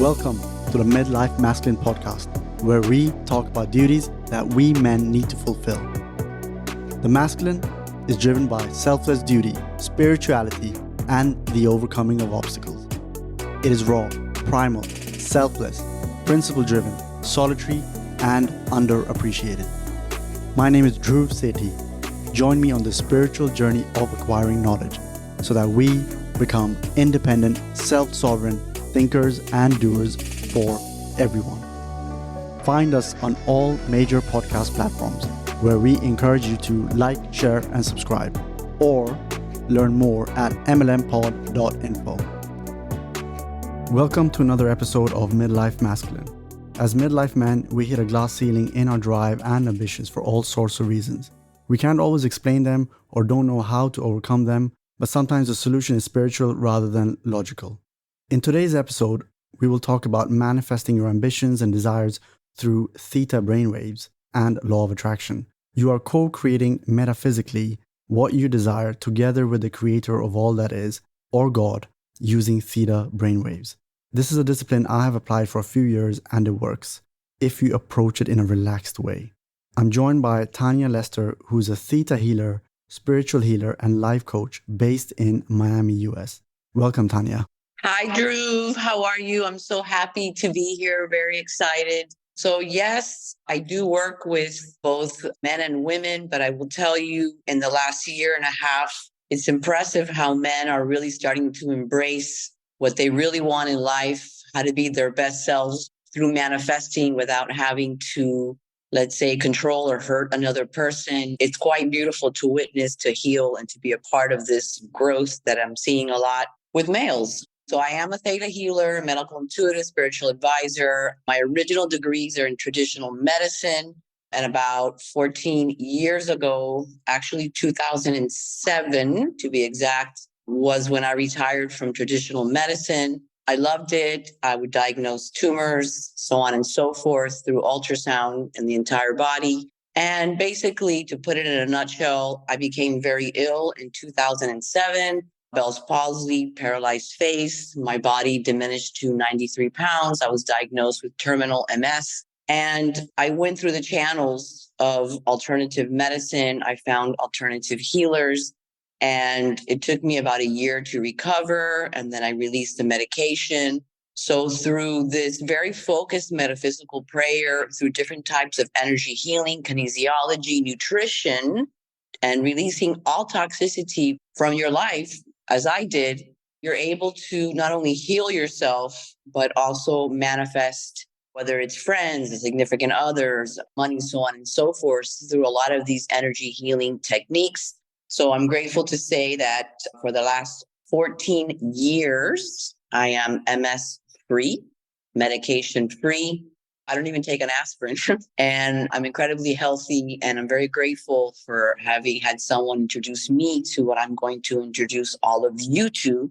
Welcome to the Midlife Masculine podcast, where we talk about duties that we men need to fulfill. The masculine is driven by selfless duty, spirituality, and the overcoming of obstacles. It is raw, primal, selfless, principle-driven, solitary, and underappreciated. My name is Dhruv Sethi. Join me on the spiritual journey of acquiring knowledge so that we become independent, self-sovereign thinkers and doers for everyone. Find us on all major podcast platforms where we encourage you to like, share, and subscribe, or learn more at mlmpod.info. Welcome to another episode of Midlife Masculine. As midlife men, we hit a glass ceiling in our drive and ambitions for all sorts of reasons. We can't always explain them or don't know how to overcome them, but sometimes the solution is spiritual rather than logical. In today's episode, we will talk about manifesting your ambitions and desires through Theta Brainwaves and Law of Attraction. You are co-creating metaphysically what you desire together with the creator of all that is, or God, using Theta Brainwaves. This is a discipline I have applied for a few years and it works, if you approach it in a relaxed way. I'm joined by Tania Lester, who is a Theta Healer, spiritual healer, and life coach based in Miami, US. Welcome, Tania. Hi, Dhruv. How are you? I'm so happy to be here. Very excited. So yes, I do work with both men and women, but I will tell you in the last year and a half, it's impressive how men are really starting to embrace what they really want in life, how to be their best selves through manifesting without having to, let's say, control or hurt another person. It's quite beautiful to witness, to heal, and to be a part of this growth that I'm seeing a lot with males. So I am a Theta Healer, medical intuitive, spiritual advisor. My original degrees are in traditional medicine. And about 14 years ago, actually 2007 to be exact, was when I retired from traditional medicine. I loved it. I would diagnose tumors, so on and so forth, through ultrasound in the entire body. And basically, to put it in a nutshell, I became very ill in 2007. Bell's palsy, paralyzed face. My body diminished to 93 pounds. I was diagnosed with terminal MS. And I went through the channels of alternative medicine. I found alternative healers. And it took me about a year to recover. And then I released the medication. So through this very focused metaphysical prayer, through different types of energy healing, kinesiology, nutrition, and releasing all toxicity from your life, as I did, you're able to not only heal yourself, but also manifest, whether it's friends, significant others, money, so on and so forth, through a lot of these energy healing techniques. So I'm grateful to say that for the last 14 years, I am MS-free, medication-free. I don't even take an aspirin and I'm incredibly healthy. And I'm very grateful for having had someone introduce me to what I'm going to introduce all of you to,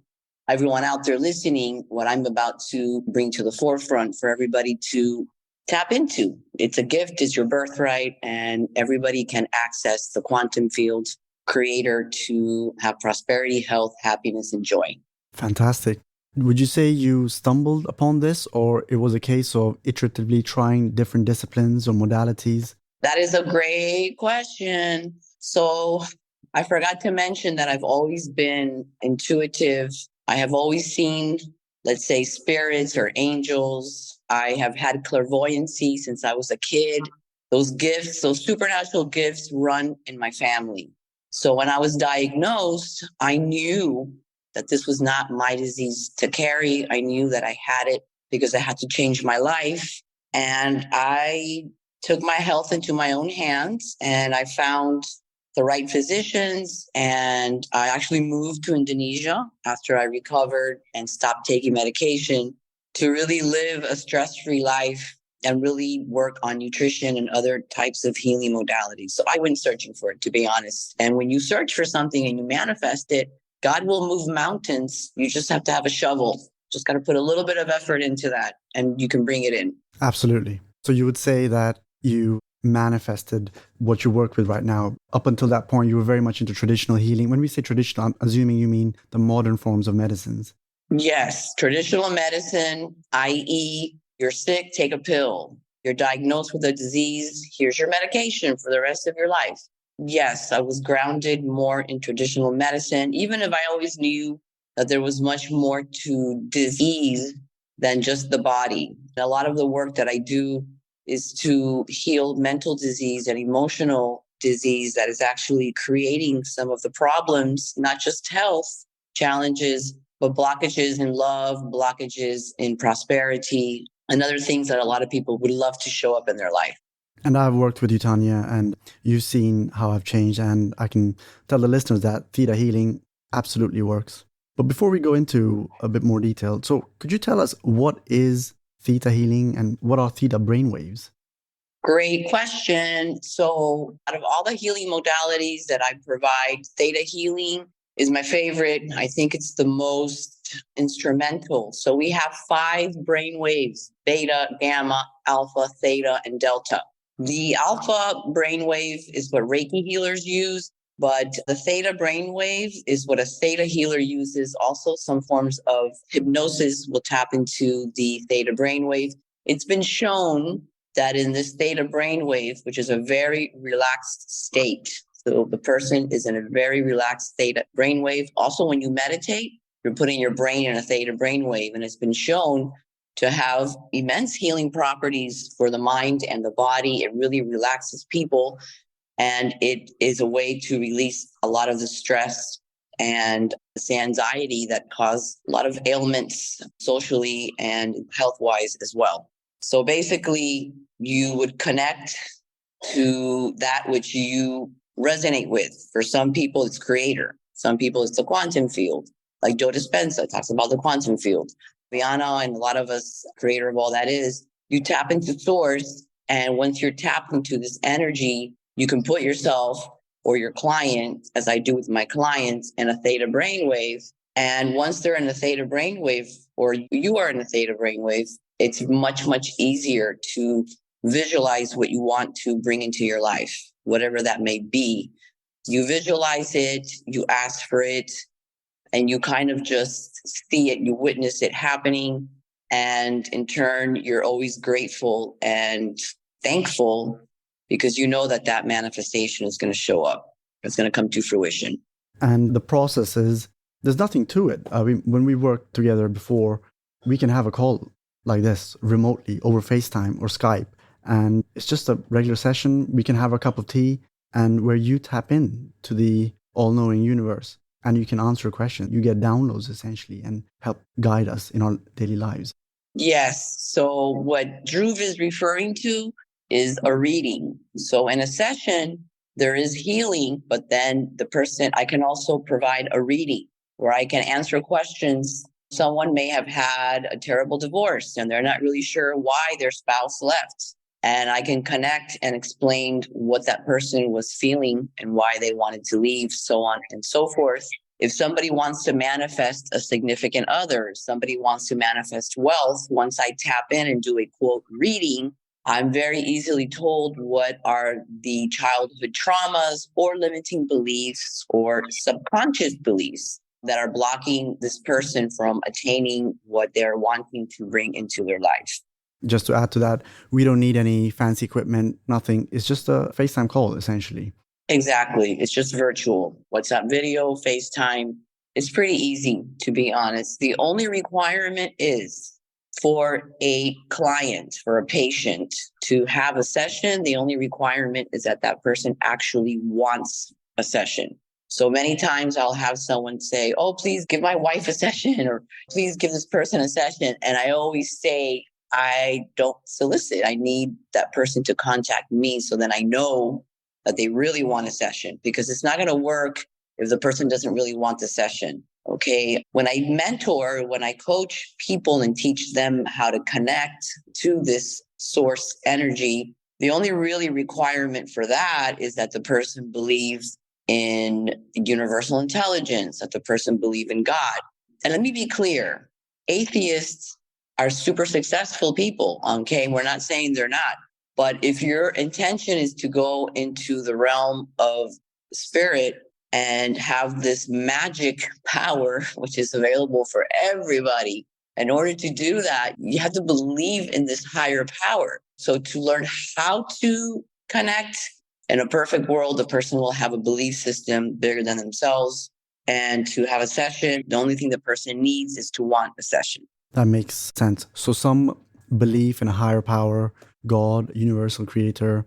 everyone out there listening, what I'm about to bring to the forefront for everybody to tap into. It's a gift, it's your birthright, and everybody can access the quantum field creator to have prosperity, health, happiness, and joy. Fantastic. Would you say you stumbled upon this, or it was a case of iteratively trying different disciplines or modalities? That is a great question. So I forgot to mention that I've always been intuitive. I have always seen, let's say, spirits or angels. I have had clairvoyancy since I was a kid. Those gifts, those supernatural gifts run in my family. So when I was diagnosed, I knew that this was not my disease to carry. I knew that I had it because I had to change my life. And I took my health into my own hands and I found the right physicians. And I actually moved to Indonesia after I recovered and stopped taking medication to really live a stress-free life and really work on nutrition and other types of healing modalities. So I went searching for it, to be honest. And when you search for something and you manifest it, God will move mountains. You just have to have a shovel. Just got to put a little bit of effort into that and you can bring it in. Absolutely. So you would say that you manifested what you work with right now. Up until that point, you were very much into traditional healing. When we say traditional, I'm assuming you mean the modern forms of medicines. Yes, traditional medicine, i.e., you're sick, take a pill. You're diagnosed with a disease, here's your medication for the rest of your life. Yes, I was grounded more in traditional medicine, even if I always knew that there was much more to disease than just the body. A lot of the work that I do is to heal mental disease and emotional disease that is actually creating some of the problems, not just health challenges, but blockages in love, blockages in prosperity, and other things that a lot of people would love to show up in their life. And I've worked with you, Tania, and you've seen how I've changed, and I can tell the listeners that theta healing absolutely works. But before we go into a bit more detail, so could you tell us what is theta healing and what are theta brainwaves? Great question. So, out of all the healing modalities that I provide, theta healing is my favorite. I think it's the most instrumental. So, we have 5 brain waves: beta, gamma, alpha, theta, and delta. The alpha brainwave is what Reiki healers use, but the theta brainwave is what a theta healer uses. Also, some forms of hypnosis will tap into the theta brainwave. It's been shown that in this theta brainwave, which is a very relaxed state, so the person is in a very relaxed theta brainwave. Also, when you meditate, you're putting your brain in a theta brainwave, and it's been shown to have immense healing properties for the mind and the body. It really relaxes people, and it is a way to release a lot of the stress and this anxiety that cause a lot of ailments socially and health-wise as well. So basically, you would connect to that which you resonate with. For some people, it's creator. Some people, it's the quantum field. Like Joe Dispenza talks about the quantum field. Rihanna and a lot of us, creator of all that is, you tap into source. And once you're tapped into this energy, you can put yourself or your client, as I do with my clients, in a theta brainwave. And once they're in a theta brainwave, or you are in a theta brainwave, it's much, much easier to visualize what you want to bring into your life, whatever that may be. You visualize it, you ask for it, and you kind of just see it, you witness it happening. And in turn, you're always grateful and thankful because you know that that manifestation is going to show up. It's going to come to fruition. And the process is, there's nothing to it. When we worked together before, we can have a call like this remotely over FaceTime or Skype. And it's just a regular session. We can have a cup of tea and where you tap in to the all-knowing universe and you can answer a question. You get downloads essentially and help guide us in our daily lives. Yes. So what Dhruv is referring to is a reading. So in a session, there is healing, but then I can also provide a reading where I can answer questions. Someone may have had a terrible divorce and they're not really sure why their spouse left. And I can connect and explain what that person was feeling and why they wanted to leave, so on and so forth. If somebody wants to manifest a significant other, if somebody wants to manifest wealth, once I tap in and do a quote reading, I'm very easily told what are the childhood traumas or limiting beliefs or subconscious beliefs that are blocking this person from attaining what they're wanting to bring into their life. Just to add to that, we don't need any fancy equipment, nothing. It's just a FaceTime call, essentially. Exactly. It's just virtual. WhatsApp video, FaceTime. It's pretty easy, to be honest. The only requirement is for a client, for a patient to have a session. The only requirement is that that person actually wants a session. So many times I'll have someone say, oh, please give my wife a session, or please give this person a session. And I always say, I don't solicit. I need that person to contact me so then I know that they really want a session, because it's not going to work if the person doesn't really want the session. Okay. When I mentor, when I coach people and teach them how to connect to this source energy, the only really requirement for that is that the person believes in universal intelligence, that the person believe in God. And let me be clear, atheists are super successful people. Okay. We're not saying they're not. But if your intention is to go into the realm of spirit, and have this magic power, which is available for everybody. In order to do that, you have to believe in this higher power. So to learn how to connect in a perfect world, the person will have a belief system bigger than themselves. And to have a session, the only thing the person needs is to want a session. That makes sense. So some belief in a higher power, God, universal creator,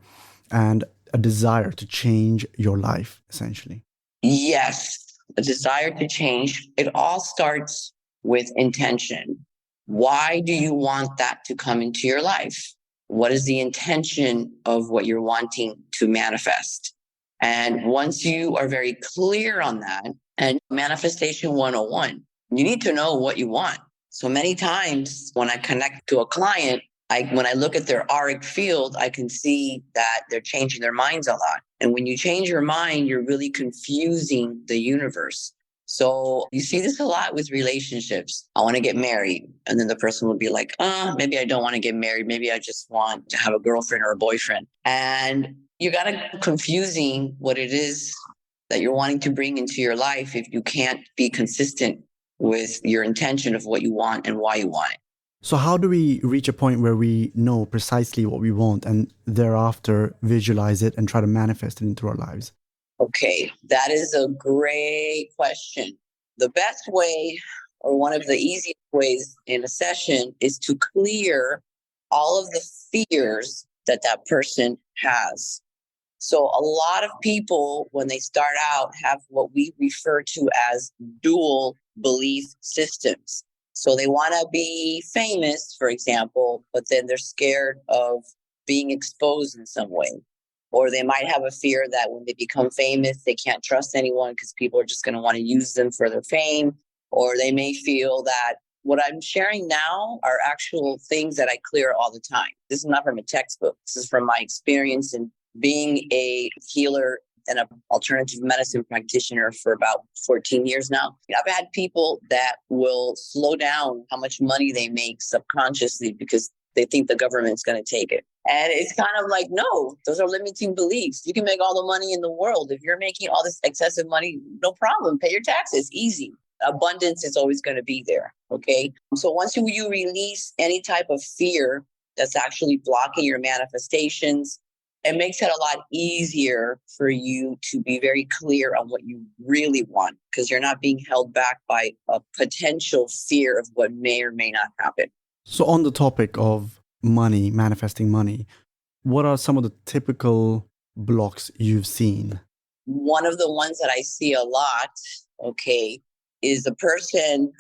and a desire to change your life, essentially. Yes, a desire to change. It all starts with intention. Why do you want that to come into your life? What is the intention of what you're wanting to manifest? And once you are very clear on that, and manifestation 101, you need to know what you want. So many times when I connect to a client, when I look at their auric field, I can see that they're changing their minds a lot. And when you change your mind, you're really confusing the universe. So you see this a lot with relationships. I want to get married. And then the person will be like, maybe I don't want to get married. Maybe I just want to have a girlfriend or a boyfriend. And you got to confusing what it is that you're wanting to bring into your life if you can't be consistent with your intention of what you want and why you want it. So how do we reach a point where we know precisely what we want and thereafter visualize it and try to manifest it into our lives? Okay, that is a great question. The best way, or one of the easiest ways in a session, is to clear all of the fears that that person has. So a lot of people, when they start out, have what we refer to as dual belief systems. So they want to be famous, for example, but then they're scared of being exposed in some way. Or they might have a fear that when they become famous, they can't trust anyone because people are just going to want to use them for their fame. Or they may feel that what I'm sharing now are actual things that I clear all the time. This is not from a textbook. This is from my experience in being a healer and an alternative medicine practitioner for about 14 years now. I've had people that will slow down how much money they make subconsciously because they think the government's going to take it. And it's kind of like, no, those are limiting beliefs. You can make all the money in the world. If you're making all this excessive money, no problem. Pay your taxes. Easy. Abundance is always going to be there. Okay. So once you release any type of fear that's actually blocking your manifestations, it makes it a lot easier for you to be very clear on what you really want because you're not being held back by a potential fear of what may or may not happen. So on the topic of money, manifesting money, what are some of the typical blocks you've seen? One of the ones that I see a lot, okay, is the person,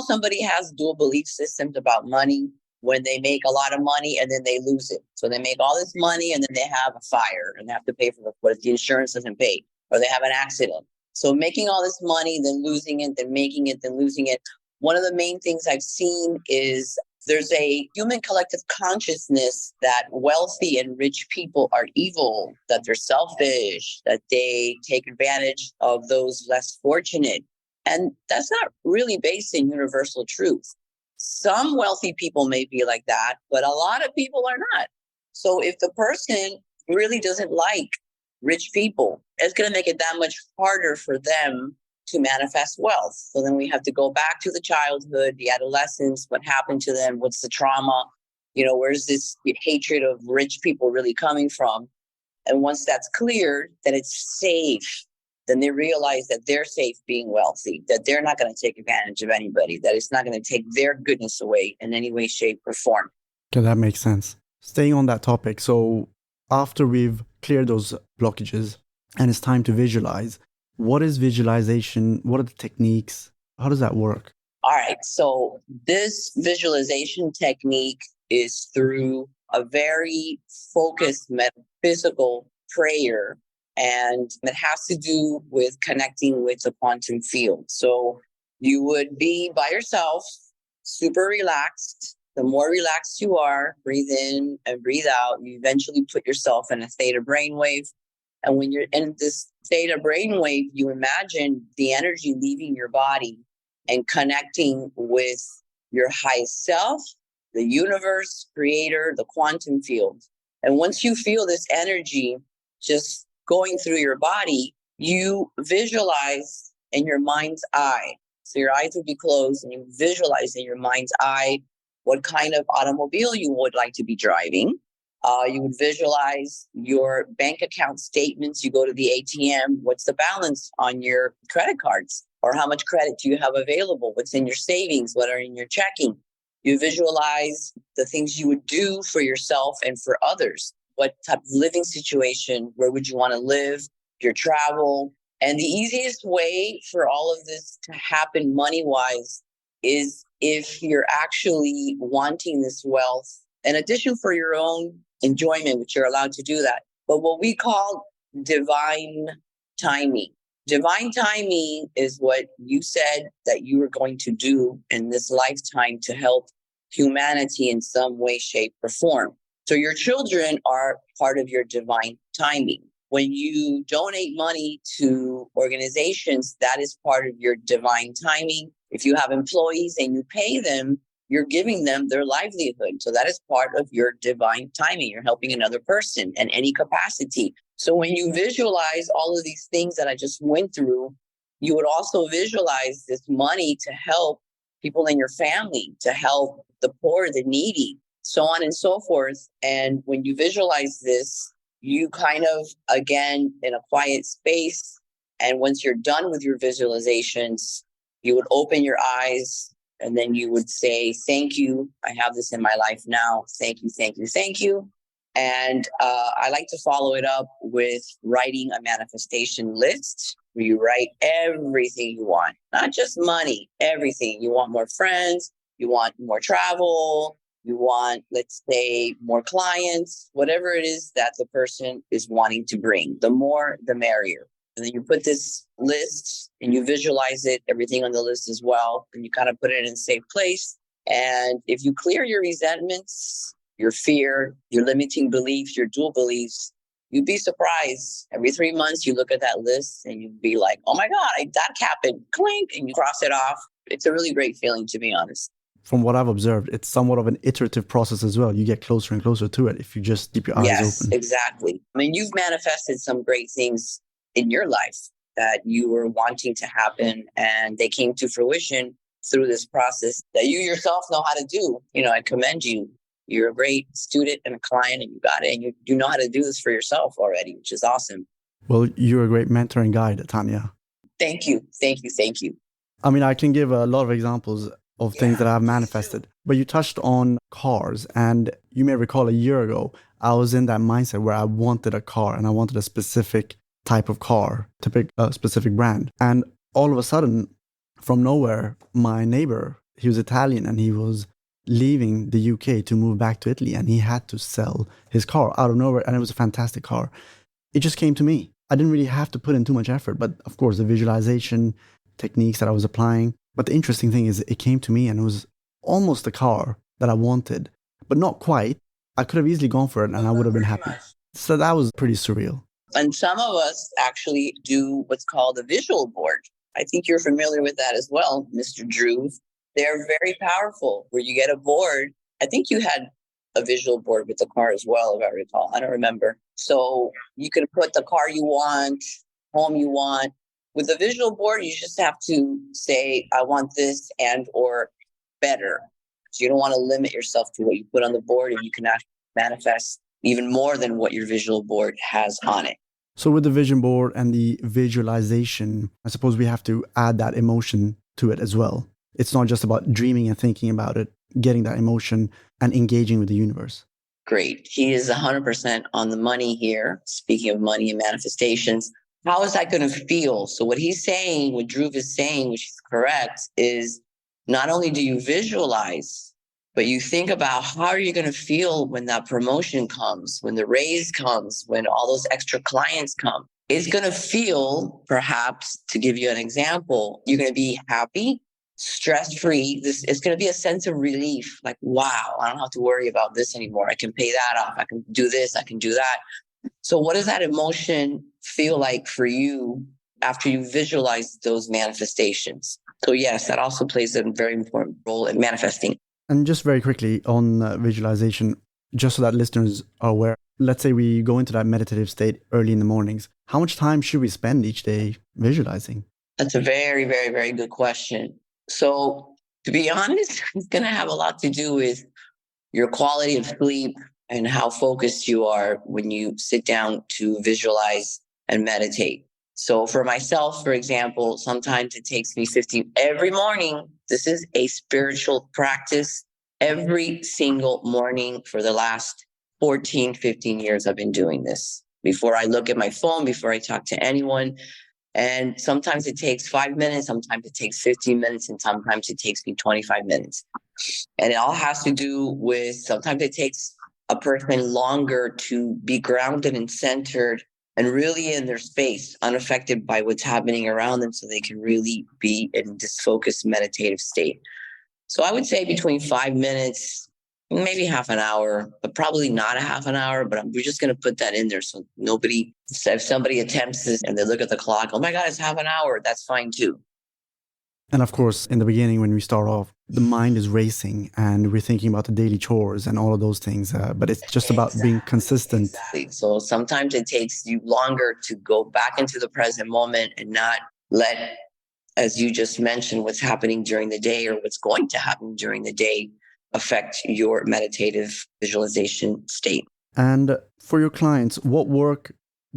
somebody has dual belief systems about money when they make a lot of money and then they lose it. So they make all this money and then they have a fire and they have to pay for what if the insurance doesn't pay or they have an accident. So making all this money, then losing it, then making it, then losing it. One of the main things I've seen is there's a human collective consciousness that wealthy and rich people are evil, that they're selfish, that they take advantage of those less fortunate. And that's not really based in universal truth. Some wealthy people may be like that, but a lot of people are not. So if the person really doesn't like rich people, it's going to make it that much harder for them to manifest wealth. So then we have to go back to the childhood, the adolescence, what happened to them, what's the trauma, where's this hatred of rich people really coming from? And once that's cleared, then it's safe. Then they realize that they're safe being wealthy, that they're not going to take advantage of anybody, that it's not going to take their goodness away in any way, shape, or form. Okay, that makes sense. Staying on that topic, so after we've cleared those blockages and it's time to visualize, what is visualization? What are the techniques? How does that work? All right. So this visualization technique is through a very focused metaphysical prayer, and it has to do with connecting with the quantum field. So you would be by yourself, super relaxed. The more relaxed you are, breathe in and breathe out. You eventually put yourself in a theta brainwave. And when you're in this theta brainwave, you imagine the energy leaving your body and connecting with your highest self, the universe, creator, the quantum field. And once you feel this energy just going through your body, you visualize in your mind's eye. So your eyes would be closed and you visualize in your mind's eye what kind of automobile you would like to be driving. You would visualize your bank account statements. You go to the ATM. What's the balance on your credit cards? Or how much credit do you have available? What's in your savings? What are in your checking? You visualize the things you would do for yourself and for others. What type of living situation? Where would you want to live? Your travel. And the easiest way for all of this to happen money-wise is if you're actually wanting this wealth, in addition for your own enjoyment, which you're allowed to do that. But what we call divine timing. Divine timing is what you said that you were going to do in this lifetime to help humanity in some way, shape, or form. So your children are part of your divine timing. When you donate money to organizations, that is part of your divine timing. If you have employees and you pay them, you're giving them their livelihood. So that is part of your divine timing. You're helping another person in any capacity. So when you visualize all of these things that I just went through, you would also visualize this money to help people in your family, to help the poor, the needy, so on and so forth. And when you visualize this, you kind of, again, in a quiet space. And once you're done with your visualizations, you would open your eyes and then you would say, thank you. I have this in my life now. Thank you, thank you, thank you. And I like to follow it up with writing a manifestation list where you write everything you want, not just money, everything. You want more friends, you want more travel, you want, let's say, more clients, whatever it is that the person is wanting to bring. The more, the merrier. And then you put this list and you visualize it, everything on the list as well. And you kind of put it in a safe place. And if you clear your resentments, your fear, your limiting beliefs, your dual beliefs, you'd be surprised. Every 3 months, you look at that list and you'd be like, oh my God, that happened, clink, and you cross it off. It's a really great feeling, to be honest. From what I've observed, it's somewhat of an iterative process as well. You get closer and closer to it if you just keep your eyes Yes, open. exactly. I mean, you've manifested some great things in your life that you were wanting to happen, and they came to fruition through this process that you yourself know how to do. You know, I commend you. You're a great student and a client, and you got it. And you know how to do this for yourself already, which is awesome. Well, you're a great mentor and guide, Tania. Thank you. Thank you. Thank you. I mean, I can give a lot of examples of things that I've manifested, but you touched on cars, and you may recall a year ago, I was in that mindset where I wanted a car and I wanted a specific type of car to pick a specific brand. And all of a sudden, from nowhere, my neighbor, he was Italian and he was leaving the UK to move back to Italy, and he had to sell his car out of nowhere, and it was a fantastic car. It just came to me. I didn't really have to put in too much effort, but of course the visualization techniques that I was applying. But the interesting thing is it came to me and it was almost the car that I wanted, but not quite. I could have easily gone for it and I would have been happy. So that was pretty surreal. And some of us actually do what's called a visual board. I think you're familiar with that as well, Mr. Drew. They're very powerful where you get a board. I think you had a visual board with the car as well, if I recall. I don't remember. So you can put the car you want, home you want. With the visual board, you just have to say, I want this and or better. So you don't want to limit yourself to what you put on the board, and you can actually manifest even more than what your visual board has on it. So with the vision board and the visualization, I suppose we have to add that emotion to it as well. It's not just about dreaming and thinking about it, getting that emotion and engaging with the universe. Great. He is 100% on the money here. Speaking of money and manifestations, how is that going to feel? So what he's saying, what Drew is saying, which is correct, is not only do you visualize, but you think about how are you going to feel when that promotion comes, when the raise comes, when all those extra clients come. It's going to feel, perhaps, to give you an example, you're going to be happy, stress-free. It's going to be a sense of relief. Like, wow, I don't have to worry about this anymore. I can pay that off. I can do this. I can do that. So what does that emotion feel like for you after you visualize those manifestations? So yes, that also plays a very important role in manifesting. And just very quickly on visualization, just so that listeners are aware, let's say we go into that meditative state early in the mornings. How much time should we spend each day visualizing? That's a very, very, very good question. So, to be honest, it's going to have a lot to do with your quality of sleep and how focused you are when you sit down to visualize and meditate. So, for myself, for example, sometimes it takes me 15 every morning. This is a spiritual practice. Every single morning for the last 14, 15 years, I've been doing this. Before I look at my phone, before I talk to anyone, and sometimes it takes 5 minutes, sometimes it takes 15 minutes, and sometimes it takes me 25 minutes. And it all has to do with sometimes it takes a person longer to be grounded and centered and really in their space, unaffected by what's happening around them, so they can really be in this focused meditative state. So I would say between 5 minutes, maybe half an hour, but probably not a half an hour. But we're just going to put that in there so nobody, if somebody attempts this and they look at the clock, oh my God, it's half an hour, that's fine too. And of course, in the beginning, when we start off, the mind is racing and we're thinking about the daily chores and all of those things. But it's just about being consistent. Exactly. So sometimes it takes you longer to go back into the present moment and not let, as you just mentioned, what's happening during the day or what's going to happen during the day affect your meditative visualization state. And for your clients, what work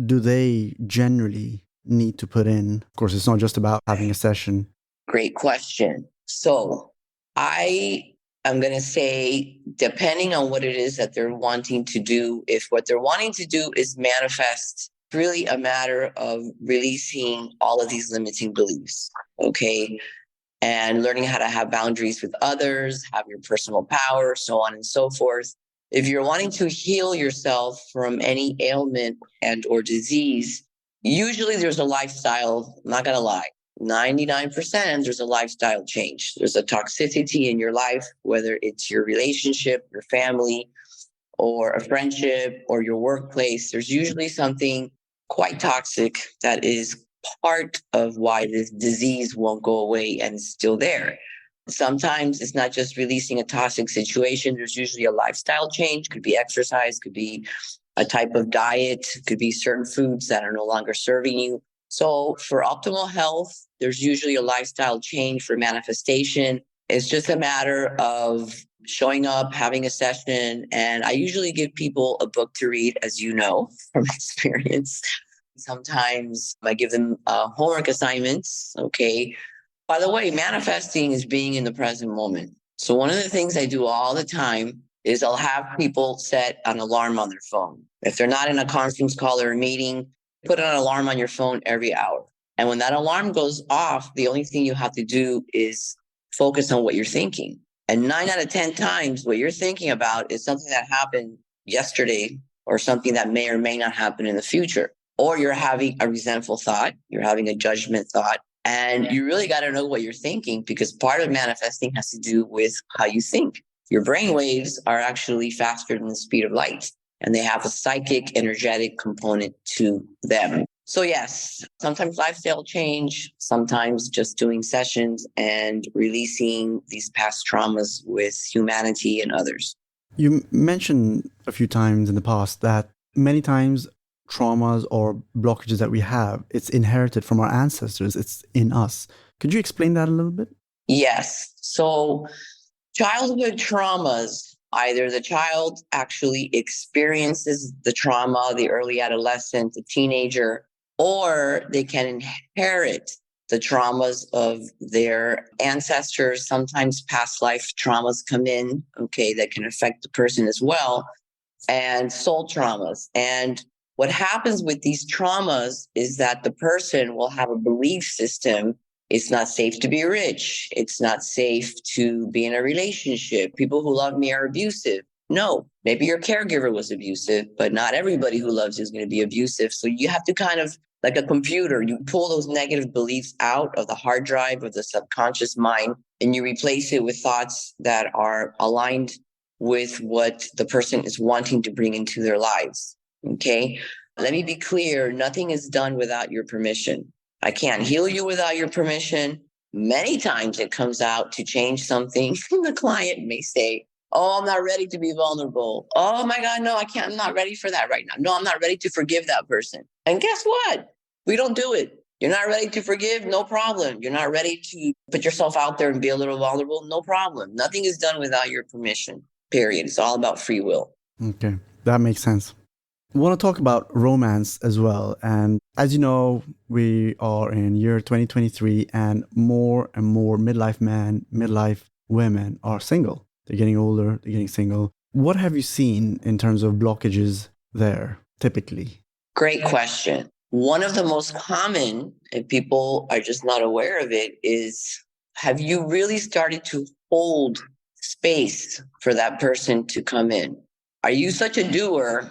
do they generally need to put in? Of course, it's not just about having a session. Great question. So I am going to say, depending on what it is that they're wanting to do, if what they're wanting to do is manifest, it's really a matter of releasing all of these limiting beliefs. Okay. And learning how to have boundaries with others, have your personal power, so on and so forth. If you're wanting to heal yourself from any ailment and or disease, usually there's a lifestyle, I'm not going to lie, 99% there's a lifestyle change. There's a toxicity in your life, whether it's your relationship, your family, or a friendship, or your workplace. There's usually something quite toxic that is part of why this disease won't go away and is still there. Sometimes it's not just releasing a toxic situation. There's usually a lifestyle change, could be exercise, could be a type of diet, could be certain foods that are no longer serving you. So for optimal health, there's usually a lifestyle change. For manifestation, it's just a matter of showing up, having a session. And I usually give people a book to read, as you know, from experience. Sometimes I give them homework assignments. Okay. By the way, manifesting is being in the present moment. So one of the things I do all the time is I'll have people set an alarm on their phone. If they're not in a conference call or a meeting, put an alarm on your phone every hour. And when that alarm goes off, the only thing you have to do is focus on what you're thinking. And 9 out of 10 times, what you're thinking about is something that happened yesterday or something that may or may not happen in the future. Or you're having a resentful thought, you're having a judgment thought, and you really got to know what you're thinking, because part of manifesting has to do with how you think. Your brain waves are actually faster than the speed of light, and they have a psychic, energetic component to them. So yes, sometimes lifestyle change, sometimes just doing sessions and releasing these past traumas with humanity and others. You mentioned a few times in the past that many times traumas or blockages that we have, it's inherited from our ancestors. It's in us. Could you explain that a little bit? Yes. So childhood traumas, either the child actually experiences the trauma, the early adolescent, the teenager, or they can inherit the traumas of their ancestors. Sometimes past life traumas come in, okay, that can affect the person as well, and soul traumas. And what happens with these traumas is that the person will have a belief system. It's not safe to be rich. It's not safe to be in a relationship. People who love me are abusive. No, maybe your caregiver was abusive, but not everybody who loves you is going to be abusive. So you have to kind of, like a computer, you pull those negative beliefs out of the hard drive of the subconscious mind, and you replace it with thoughts that are aligned with what the person is wanting to bring into their lives. Okay. Let me be clear. Nothing is done without your permission. I can't heal you without your permission. Many times it comes out to change something. The client may say, Oh, I'm not ready to be vulnerable. Oh my God, no, I can't. I'm not ready for that right now. No, I'm not ready to forgive that person. And guess what? We don't do it. You're not ready to forgive? No problem. You're not ready to put yourself out there and be a little vulnerable? No problem. Nothing is done without your permission, period. It's all about free will. Okay, that makes sense. I want to talk about romance as well. And as you know, we are in year 2023 and more midlife men, midlife women are single. They're getting older, they're getting single. What have you seen in terms of blockages there typically? Great question. One of the most common, and people are just not aware of it, is have you really started to hold space for that person to come in? Are you such a doer?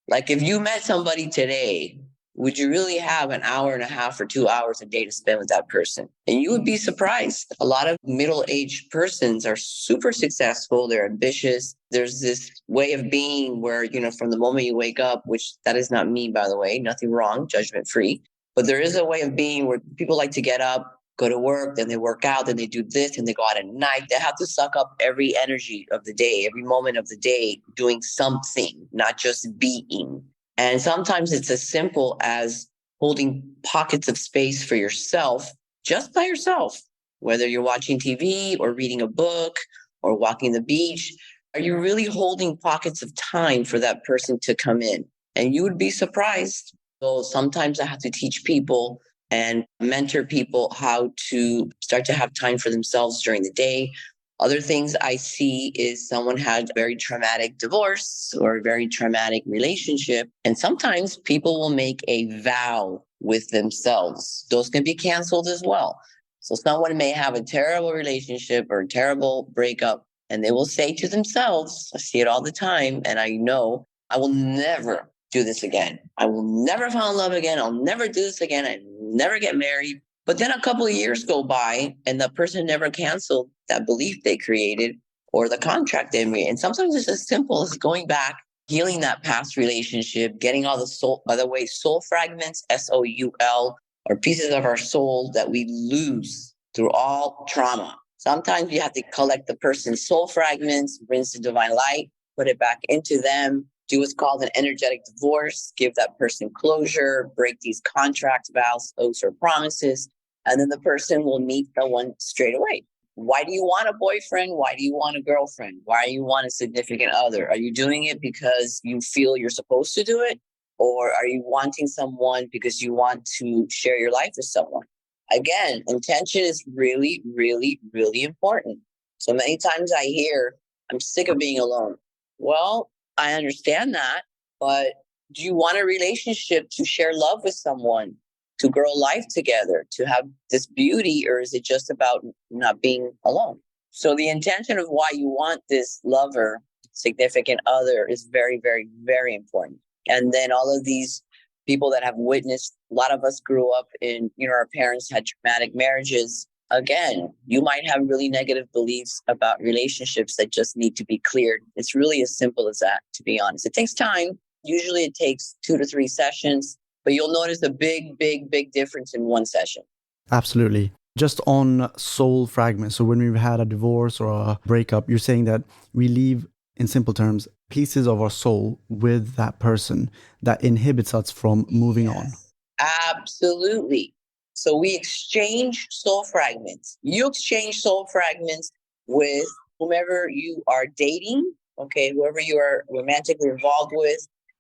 Like if you met somebody today, would you really have an hour and a half or 2 hours a day to spend with that person? And you would be surprised. A lot of middle-aged persons are super successful. They're ambitious. There's this way of being where, from the moment you wake up, which that is not me, by the way, nothing wrong, judgment free. But there is a way of being where people like to get up, go to work, then they work out, then they do this, and they go out at night. They have to suck up every energy of the day, every moment of the day, doing something, not just being. And sometimes it's as simple as holding pockets of space for yourself, just by yourself, whether you're watching TV or reading a book or walking the beach. Are you really holding pockets of time for that person to come in? And you would be surprised. So sometimes I have to teach people and mentor people how to start to have time for themselves during the day. Other things I see is someone had a very traumatic divorce or a very traumatic relationship. And sometimes people will make a vow with themselves. Those can be canceled as well. So someone may have a terrible relationship or a terrible breakup, and they will say to themselves, I see it all the time, and I know I will never do this again. I will never fall in love again. I'll never do this again. I never get married. But then a couple of years go by and the person never canceled that belief they created or the contract they made. And sometimes it's as simple as going back, healing that past relationship, getting all the soul, by the way, soul fragments, SOUL, are pieces of our soul that we lose through all trauma. Sometimes you have to collect the person's soul fragments, rinse the divine light, put it back into them, do what's called an energetic divorce, give that person closure, break these contracts, vows, oaths, or promises, and then the person will meet someone straight away. Why do you want a boyfriend? Why do you want a girlfriend? Why do you want a significant other? Are you doing it because you feel you're supposed to do it? Or are you wanting someone because you want to share your life with someone? Again, intention is really, really, really important. So many times I hear, I'm sick of being alone. Well, I understand that, but do you want a relationship to share love with someone, to grow life together, to have this beauty, or is it just about not being alone? So the intention of why you want this lover, significant other is very, very, very important. And then all of these people that have witnessed, a lot of us grew up in, our parents had traumatic marriages. Again, you might have really negative beliefs about relationships that just need to be cleared. It's really as simple as that, to be honest. It takes time. Usually it takes 2 to 3 sessions, but you'll notice a big, big, big difference in one session. Absolutely. Just on soul fragments. So when we've had a divorce or a breakup, you're saying that we leave, in simple terms, pieces of our soul with that person that inhibits us from moving on. Absolutely. So we exchange soul fragments. You exchange soul fragments with whomever you are dating, okay, whoever you are romantically involved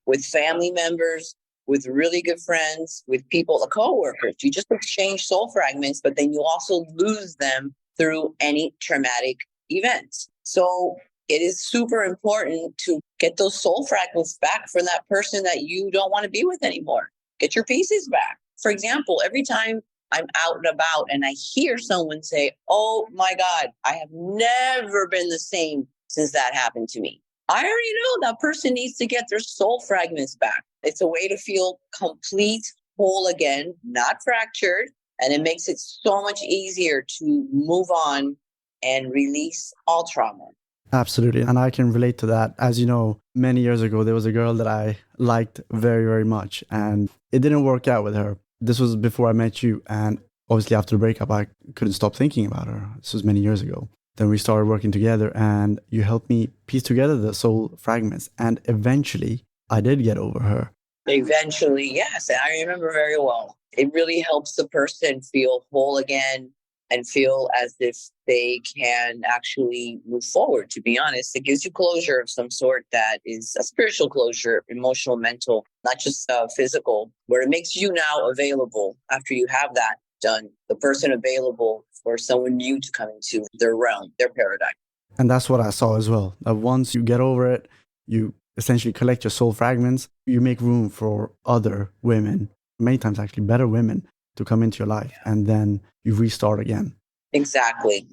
with family members, with really good friends, with people, coworkers. You just exchange soul fragments, but then you also lose them through any traumatic events. So it is super important to get those soul fragments back from that person that you don't want to be with anymore. Get your pieces back. For example, every time I'm out and about and I hear someone say, oh my God, I have never been the same since that happened to me. I already know that person needs to get their soul fragments back. It's a way to feel complete, whole again, not fractured. And it makes it so much easier to move on and release all trauma. Absolutely. And I can relate to that. As you know, many years ago, there was a girl that I liked very, very much, and it didn't work out with her. This was before I met you. And obviously, after the breakup, I couldn't stop thinking about her. This was many years ago. Then we started working together and you helped me piece together the soul fragments. And eventually I did get over her. Eventually, yes. And I remember very well. It really helps the person feel whole again and feel as if they can actually move forward, to be honest. It gives you closure of some sort that is a spiritual closure, emotional, mental, not just physical, where it makes you now available after you have that done, the person available for someone new to come into their realm, their paradigm. And that's what I saw as well. That once you get over it, you essentially collect your soul fragments, you make room for other women, many times actually better women, to come into your life. And then you restart again. Exactly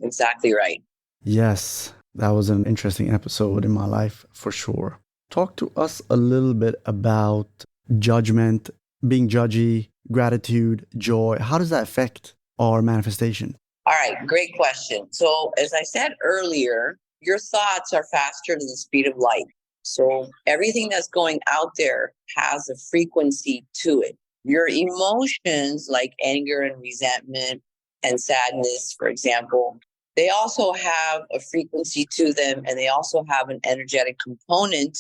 right. Yes, that was an interesting episode in my life for sure. Talk to us a little bit about judgment, being judgy, gratitude, joy. How does that affect our manifestation? All right, great question. So, as I said earlier, your thoughts are faster than the speed of light. So, everything that's going out there has a frequency to it. Your emotions, like anger and resentment and sadness, for example, they also have a frequency to them, and they also have an energetic component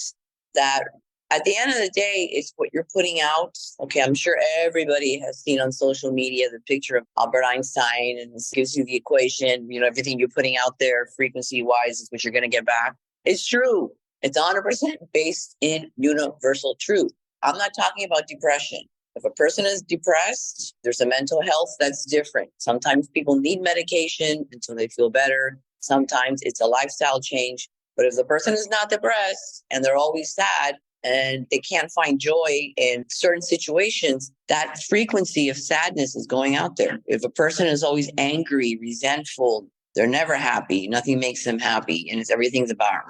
that at the end of the day, it's what you're putting out. Okay, I'm sure everybody has seen on social media the picture of Albert Einstein, and this gives you the equation. Everything you're putting out there frequency wise is what you're going to get back. It's true. It's 100% based in universal truth. I'm not talking about depression. If a person is depressed, there's a mental health that's different. Sometimes people need medication until they feel better. Sometimes it's a lifestyle change. But if the person is not depressed and they're always sad, and they can't find joy in certain situations, that frequency of sadness is going out there. If a person is always angry, resentful, they're never happy. Nothing makes them happy. And everything's about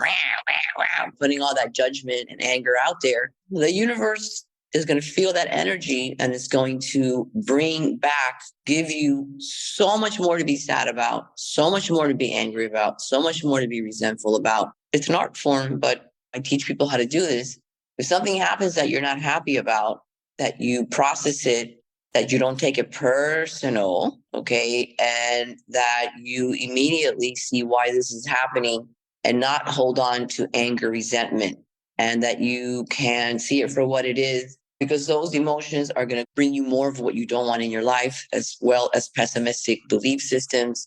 putting all that judgment and anger out there. The universe is going to feel that energy and it's going to bring back, give you so much more to be sad about, so much more to be angry about, so much more to be resentful about. It's an art form, but I teach people how to do this. If something happens that you're not happy about, that you process it, that you don't take it personal, okay, and that you immediately see why this is happening and not hold on to anger, resentment, and that you can see it for what it is, because those emotions are going to bring you more of what you don't want in your life, as well as pessimistic belief systems.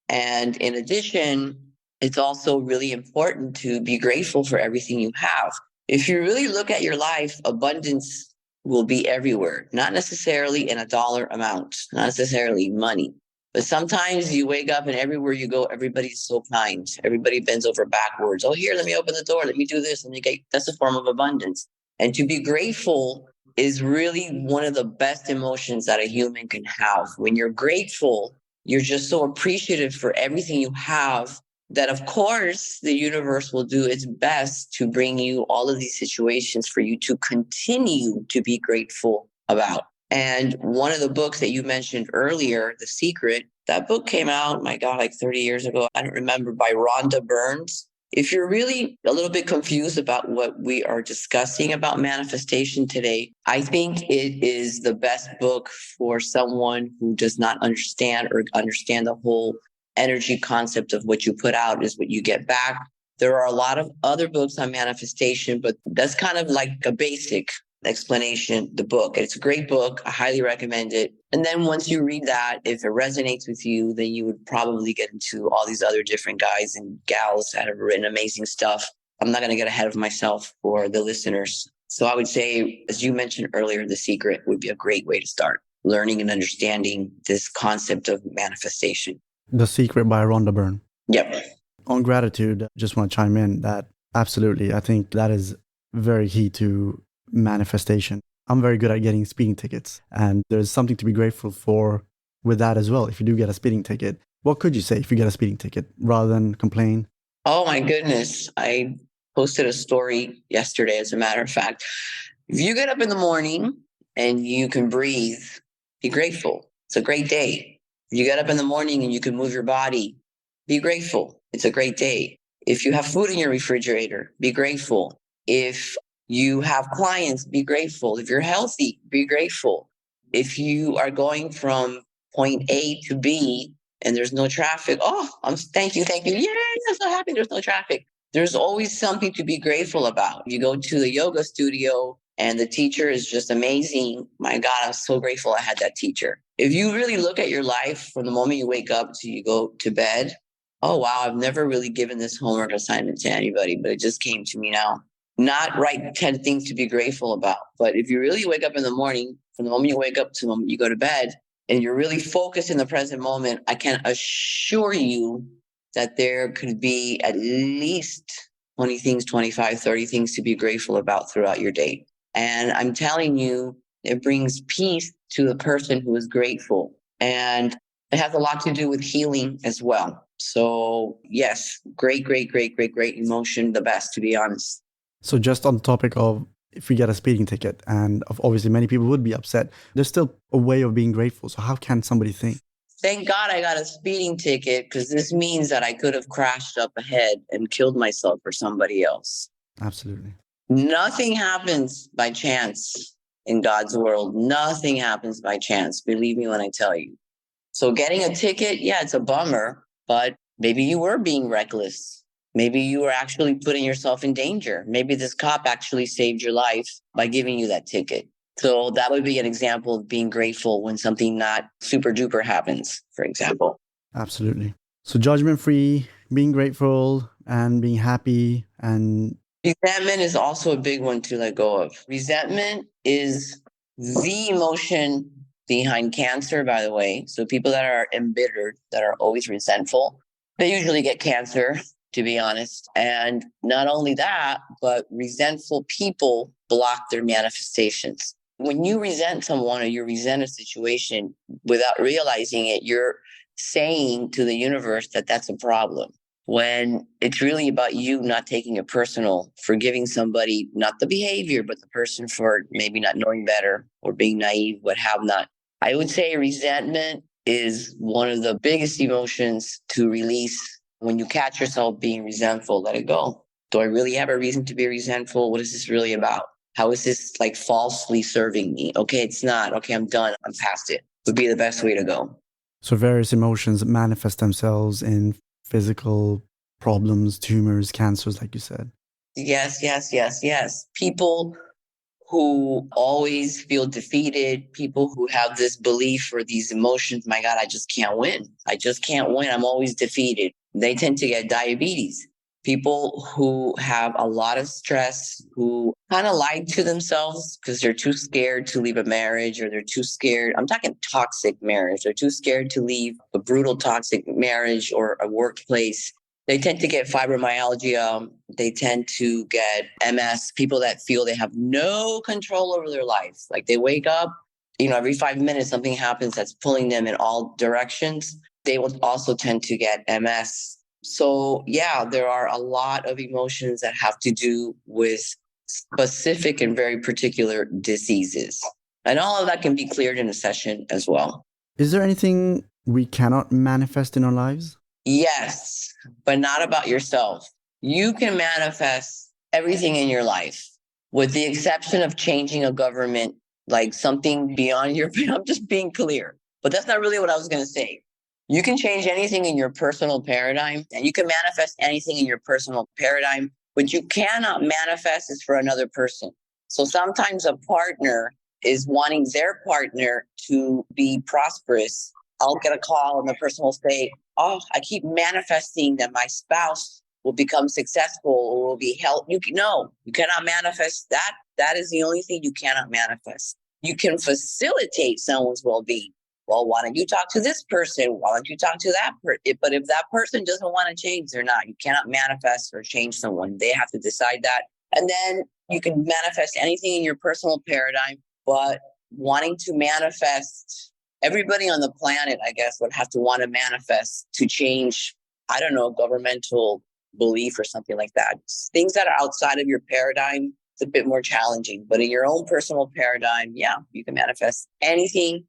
And in addition, it's also really important to be grateful for everything you have. If you really look at your life, abundance will be everywhere, not necessarily in a dollar amount, not necessarily money. But sometimes you wake up and everywhere you go, everybody's so kind. Everybody bends over backwards. Oh, here, let me open the door. Let me do this. That's a form of abundance. And to be grateful is really one of the best emotions that a human can have. When you're grateful, you're just so appreciative for everything you have that, of course, the universe will do its best to bring you all of these situations for you to continue to be grateful about. And one of the books that you mentioned earlier, The Secret, that book came out, my God, like 30 years ago. I don't remember, by Rhonda Burns. If you're really a little bit confused about what we are discussing about manifestation today, I think it is the best book for someone who does not understand the whole energy concept of what you put out is what you get back. There are a lot of other books on manifestation, but that's kind of like a basic explanation, the book. It's a great book. I highly recommend it. And then once you read that, if it resonates with you, then you would probably get into all these other different guys and gals that have written amazing stuff. I'm not going to get ahead of myself for the listeners. So I would say, as you mentioned earlier, The Secret would be a great way to start learning and understanding this concept of manifestation. The Secret by Rhonda Byrne. Yep. On gratitude, just want to chime in that absolutely, I think that is very key to manifestation. I'm very good at getting speeding tickets, and there's something to be grateful for with that as well. If you do get a speeding ticket, what could you say if you get a speeding ticket rather than complain? Oh my goodness. I posted a story yesterday, as a matter of fact. If you get up in the morning and you can breathe, be grateful. It's a great day. If you get up in the morning and you can move your body, be grateful. It's a great day. If you have food in your refrigerator, be grateful. If you have clients, be grateful. If you're healthy, be grateful. If you are going from point A to B and there's no traffic. Oh, thank you, thank you. Yay, I'm so happy there's no traffic. There's always something to be grateful about. You go to the yoga studio and the teacher is just amazing. My God, I'm so grateful I had that teacher. If you really look at your life from the moment you wake up to you go to bed, oh, wow, I've never really given this homework assignment to anybody, but it just came to me now. Not write 10 things to be grateful about. But if you really wake up in the morning, from the moment you wake up to the moment you go to bed, and you're really focused in the present moment, I can assure you that there could be at least 20 things, 25, 30 things to be grateful about throughout your day. And I'm telling you, it brings peace to the person who is grateful. And it has a lot to do with healing as well. So yes, great emotion, the best, to be honest. So just on the topic of if we get a speeding ticket, and obviously many people would be upset, there's still a way of being grateful. So how can somebody think? Thank God I got a speeding ticket, because this means that I could have crashed up ahead and killed myself or somebody else. Absolutely. Nothing happens by chance in God's world. Nothing happens by chance. Believe me when I tell you. So getting a ticket, yeah, it's a bummer, but maybe you were being reckless. Maybe you were actually putting yourself in danger. Maybe this cop actually saved your life by giving you that ticket. So that would be an example of being grateful when something not super duper happens, for example. Absolutely. So judgment free, being grateful and being happy. And Resentment is also a big one to let go of. Resentment is the emotion behind cancer, by the way. So people that are embittered, that are always resentful, they usually get cancer, to be honest. And not only that, but resentful people block their manifestations. When you resent someone or you resent a situation without realizing it, you're saying to the universe that that's a problem, when it's really about you not taking it personal, forgiving somebody, not the behavior, but the person for maybe not knowing better or being naive, what have not. I would say resentment is one of the biggest emotions to release. When you catch yourself being resentful, let it go. Do I really have a reason to be resentful? What is this really about? How is this like falsely serving me? Okay, it's not. Okay, I'm done. I'm past it. Would be the best way to go. so various emotions manifest themselves in physical problems, tumors, cancers, like you said. Yes. People who always feel defeated, people who have this belief or these emotions, my God, I just can't win. I just can't win. I'm always defeated. They tend to get diabetes. People who have a lot of stress, who kind of lie to themselves because they're too scared to leave a marriage, or they're too scared. I'm talking toxic marriage. They're too scared to leave a brutal toxic marriage or a workplace. They tend to get fibromyalgia. They tend to get MS, people that feel they have no control over their life. Like they wake up, every 5 minutes, something happens that's pulling them in all directions. They will also tend to get MS. So, yeah, there are a lot of emotions that have to do with specific and very particular diseases. And all of that can be cleared in a session as well. Is there anything we cannot manifest in our lives? Yes, but not about yourself. You can manifest everything in your life with the exception of changing a government, like something beyond your, I'm just being clear, but that's not really what I was going to say. You can change anything in your personal paradigm, and you can manifest anything in your personal paradigm. What you cannot manifest is for another person. So sometimes a partner is wanting their partner to be prosperous. I'll get a call and the person will say, oh, I keep manifesting that my spouse will become successful or will be healthy. No, you cannot manifest that. That is the only thing you cannot manifest. You can facilitate someone's well-being. Well, why don't you talk to this person? Why don't you talk to that person? But if that person doesn't want to change, they're not. You cannot manifest or change someone. They have to decide that. And then you can manifest anything in your personal paradigm, but wanting to manifest, everybody on the planet, I guess, would have to want to manifest to change, I don't know, governmental belief or something like that. Things that are outside of your paradigm, it's a bit more challenging. But in your own personal paradigm, yeah, you can manifest anything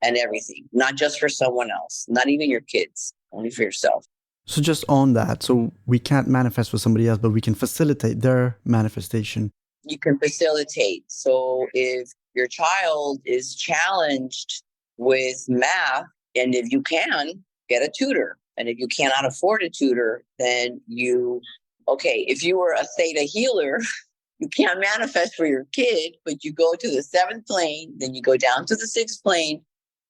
and everything, not just for someone else, not even your kids, only for yourself. So just on that, so we can't manifest for somebody else, but we can facilitate their manifestation. You can facilitate. So if your child is challenged with math, and if you can, get a tutor. And if you cannot afford a tutor, then if you were a Theta healer, you can't manifest for your kid, but you go to the seventh plane, then you go down to the sixth plane,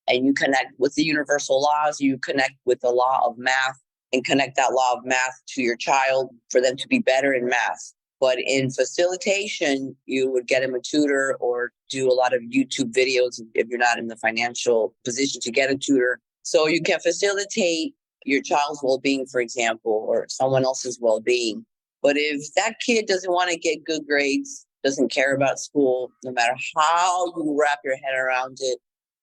and you connect with the universal laws. You connect with the law of math and connect that law of math to your child for them to be better in math. But in facilitation, you would get him a tutor or do a lot of YouTube videos if you're not in the financial position to get a tutor. So you can facilitate your child's well-being, for example, or someone else's well-being. But if that kid doesn't want to get good grades, doesn't care about school, no matter how you wrap your head around it,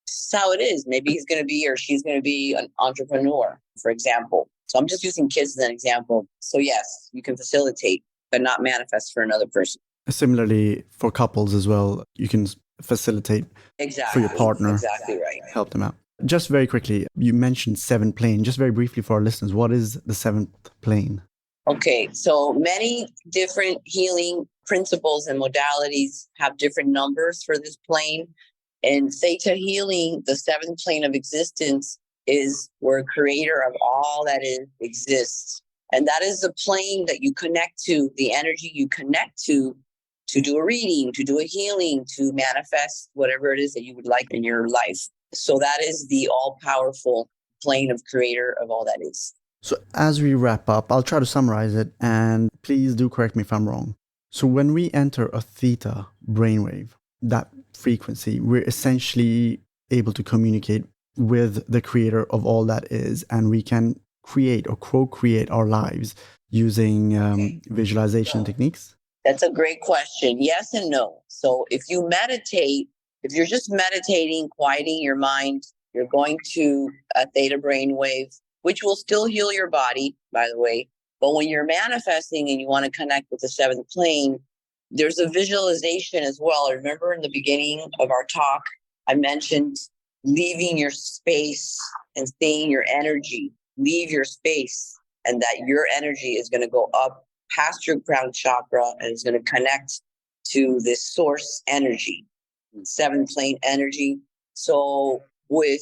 this is how it is. Maybe he's going to be or she's going to be an entrepreneur, for example. So I'm just using kids as an example. So yes, you can facilitate, but not manifest for another person. Similarly, for couples as well, you can facilitate for your partner. Exactly right. Help them out. Just very quickly, you mentioned seventh plane. Just very briefly for our listeners, what is the seventh plane? Okay, so many different healing principles and modalities have different numbers for this plane. And Theta healing, the seventh plane of existence, is where creator of all that exists. And that is the plane that you connect to, the energy you connect to do a reading, to do a healing, to manifest whatever it is that you would like in your life. So that is the all-powerful plane of creator of all that is. So as we wrap up, I'll try to summarize it, and please do correct me if I'm wrong. So when we enter a theta brainwave, that frequency, we're essentially able to communicate with the creator of all that is, and we can create or co-create our lives using visualization techniques? That's a great question. Yes and no. So if you meditate, if you're just meditating, quieting your mind, you're going to a theta brainwave, which will still heal your body, by the way. But when you're manifesting and you want to connect with the seventh plane, there's a visualization as well. I remember in the beginning of our talk, I mentioned leaving your space and staying your energy. Leave your space, and that your energy is going to go up past your crown chakra and is going to connect to this source energy, seventh plane energy. So with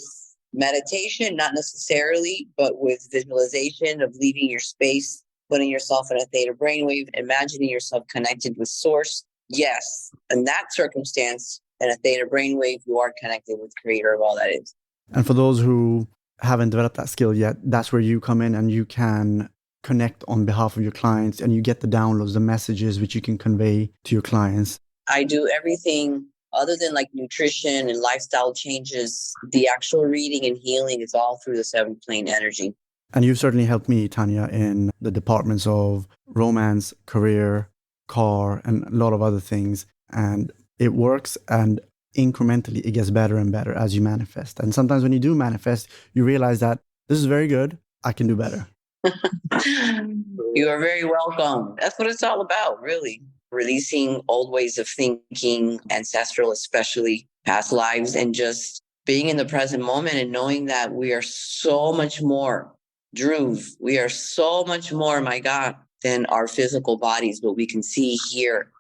meditation, not necessarily, but with visualization of leaving your space, putting yourself in a theta brainwave, imagining yourself connected with source. Yes, in that circumstance, in a theta brainwave, you are connected with creator of all that is. And for those who haven't developed that skill yet, that's where you come in and you can connect on behalf of your clients and you get the downloads, the messages which you can convey to your clients. I do everything other than like nutrition and lifestyle changes. The actual reading and healing is all through the seventh plane energy. And you've certainly helped me, Tania, in the departments of romance, career, car, and a lot of other things. And it works, and incrementally it gets better and better as you manifest. And sometimes when you do manifest, you realize that this is very good. I can do better. You are very welcome. That's what it's all about, really. Releasing old ways of thinking, ancestral, especially past lives, and just being in the present moment and knowing that we are so much more. Dhruv, we are so much more, my God, than our physical bodies, but we can see here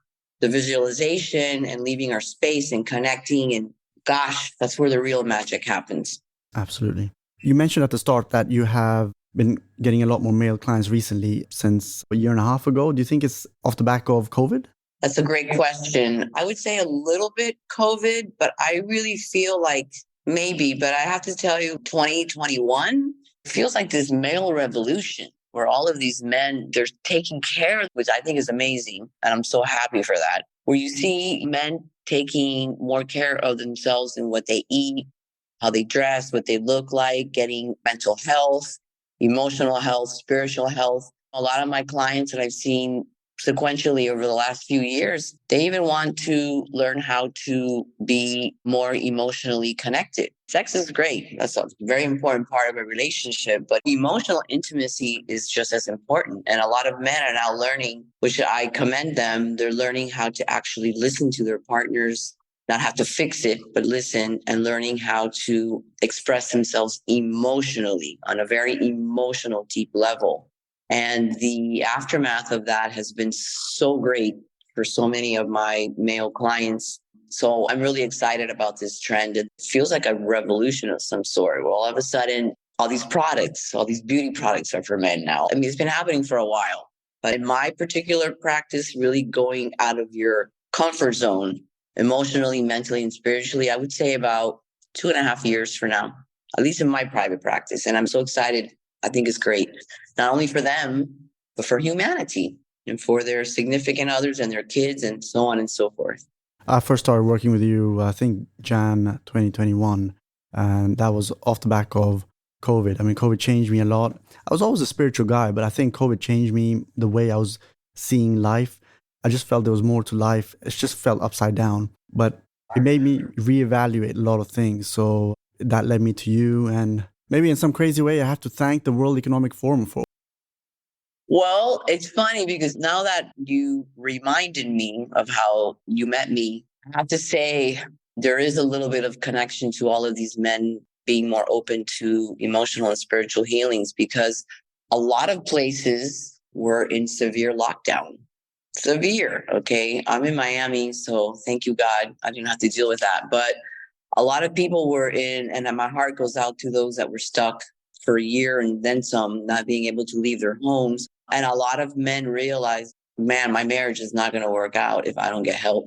the visualization and leaving our space and connecting. And gosh, that's where the real magic happens. Absolutely. You mentioned at the start that you have been getting a lot more male clients recently since a year and a half ago. Do you think it's off the back of COVID? That's a great question. I would say a little bit COVID, but I really feel like maybe, but I have to tell you, 2021 feels like this male revolution where all of these men, they're taking care, which I think is amazing. And I'm so happy for that. Where you see men taking more care of themselves in what they eat, how they dress, what they look like, getting mental health, emotional health, spiritual health. A lot of my clients that I've seen sequentially over the last few years, they even want to learn how to be more emotionally connected. Sex is great. That's a very important part of a relationship, but emotional intimacy is just as important. And a lot of men are now learning, which I commend them. They're learning how to actually listen to their partners, not have to fix it, but listen, and learning how to express themselves emotionally on a very emotional, deep level. And the aftermath of that has been so great for so many of my male clients. So I'm really excited about this trend. It feels like a revolution of some sort. Well, all of a sudden, all these products, all these beauty products are for men now. I mean, it's been happening for a while. But in my particular practice, really going out of your comfort zone, emotionally, mentally, and spiritually, I would say about 2.5 years for now, at least in my private practice. And I'm so excited. I think it's great, not only for them, but for humanity and for their significant others and their kids and so on and so forth. I first started working with you, I think, Jan 2021, and that was off the back of COVID. I mean, COVID changed me a lot. I was always a spiritual guy, but I think COVID changed me the way I was seeing life. I just felt there was more to life. It just felt upside down, but it made me reevaluate a lot of things. So that led me to you, and maybe in some crazy way, I have to thank the World Economic Forum for. Well, it's funny because now that you reminded me of how you met me, I have to say there is a little bit of connection to all of these men being more open to emotional and spiritual healings because a lot of places were in severe lockdown. Severe, okay? I'm in Miami, so thank you, God. I didn't have to deal with that. But a lot of people were in, and my heart goes out to those that were stuck for a year and then some, not being able to leave their homes. And a lot of men realized, man, my marriage is not going to work out if I don't get help.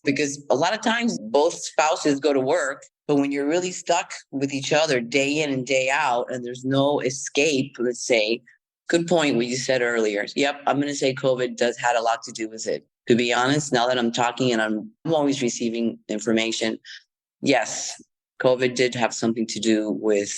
Because a lot of times both spouses go to work, but when you're really stuck with each other day in and day out, and there's no escape, let's say, good point what you said earlier. Yep, I'm going to say COVID does had a lot to do with it. To be honest, now that I'm talking and I'm always receiving information, yes, COVID did have something to do with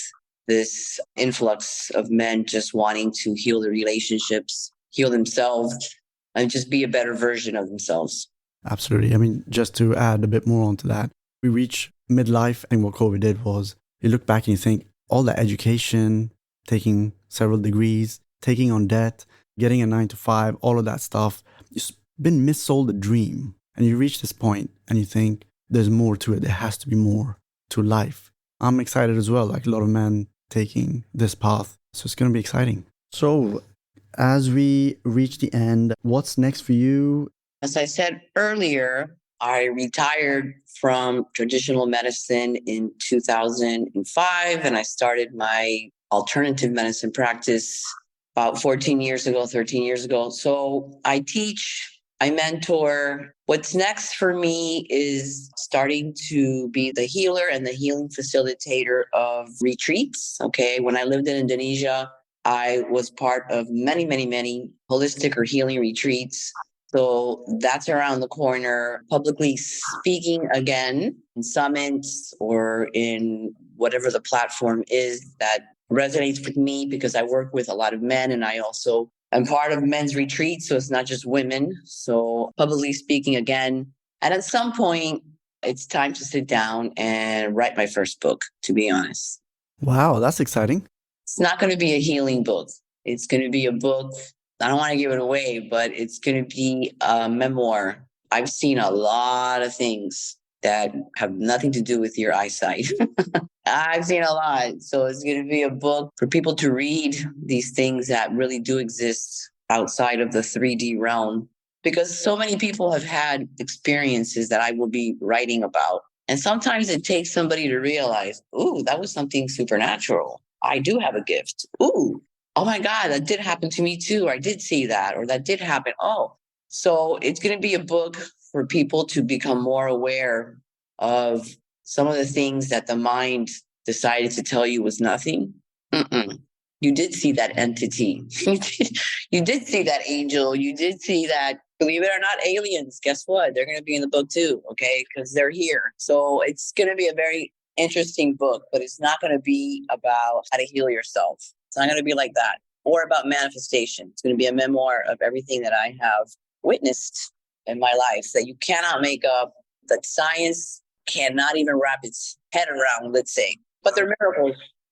this influx of men just wanting to heal their relationships, heal themselves, and just be a better version of themselves. Absolutely. I mean, just to add a bit more onto that, we reach midlife, and what COVID did was you look back and you think all that education, taking several degrees, taking on debt, getting a 9 to 5, all of that stuff, it's been missold a dream. And you reach this point and you think there's more to it. There has to be more to life. I'm excited as well, like a lot of men taking this path. So it's going to be exciting. So as we reach the end, what's next for you? As I said earlier, I retired from traditional medicine in 2005, and I started my alternative medicine practice about 14 years ago, 13 years ago. So I teach, I mentor. What's next for me is starting to be the healer and the healing facilitator of retreats. Okay. When I lived in Indonesia, I was part of many, many, many holistic or healing retreats. So that's around the corner. Publicly speaking again in summits or in whatever the platform is that resonates with me because I work with a lot of men and I also am part of men's retreats. So it's not just women. So publicly speaking again. And at some point, it's time to sit down and write my first book, to be honest. Wow, that's exciting. It's not going to be a healing book. It's going to be a book. I don't want to give it away, but it's going to be a memoir. I've seen a lot of things that have nothing to do with your eyesight. I've seen a lot. So it's going to be a book for people to read these things that really do exist outside of the 3D realm. Because so many people have had experiences that I will be writing about. And sometimes it takes somebody to realize, ooh, that was something supernatural. I do have a gift. Ooh, oh my God, that did happen to me too. Or I did see that, or that did happen. Oh, so it's going to be a book for people to become more aware of some of the things that the mind decided to tell you was nothing. Mm-mm. You did see that entity. You did see that angel. You did see that, believe it or not, aliens. Guess what? They're going to be in the book too, okay? Because they're here. So it's going to be a very interesting book, but it's not going to be about how to heal yourself. It's not going to be like that or about manifestation. It's going to be a memoir of everything that I have witnessed in my life that you cannot make up, that science cannot even wrap its head around, let's say. But they're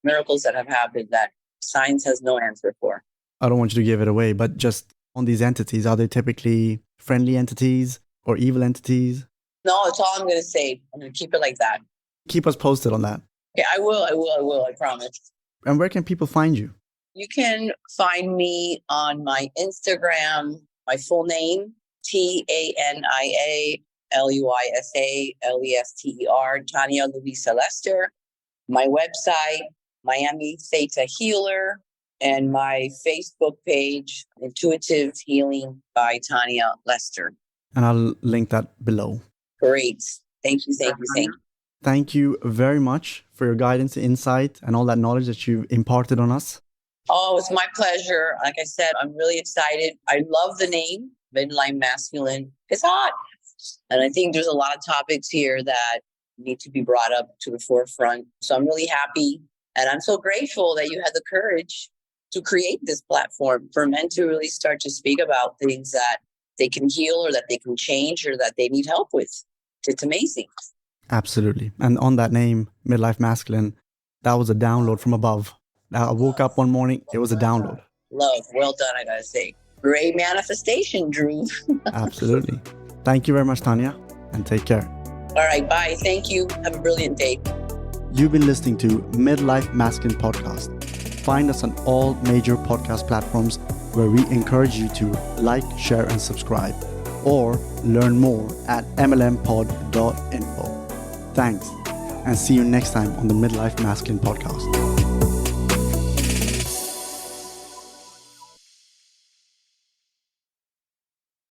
miracles that have happened that science has no answer for. I don't want you to give it away, but just on these entities, are they typically friendly entities or evil entities? No, it's all I'm going to say. I'm going to keep it like that. Keep us posted on that. Okay, I will, I promise. And where can people find you? You can find me on my Instagram, my full name, TaniaLuisaLester, Tania Luisa Lester, my website, Miami Theta Healer, and my Facebook page, Intuitive Healing by Tania Lester. And I'll link that below. Great. Thank you, thank you, thank you. Thank you very much for your guidance, insight, and all that knowledge that you've imparted on us. Oh, it's my pleasure. Like I said, I'm really excited. I love the name, Midlife Masculine. It's hot. And I think there's a lot of topics here that need to be brought up to the forefront. So I'm really happy. And I'm so grateful that you had the courage to create this platform for men to really start to speak about things that they can heal or that they can change or that they need help with. It's amazing. Absolutely. And on that name, Midlife Masculine, that was a download from above. I woke up one morning, it was a download. Love. Well done, I gotta say. Great manifestation, Drew. Absolutely. Thank you very much, Tania, and take care. All right, bye. Thank you. Have a brilliant day. You've been listening to Midlife Masculine Podcast. Find us on all major podcast platforms where we encourage you to like, share, and subscribe, or learn more at mlmpod.info. Thanks, and see you next time on the Midlife Masculine Podcast.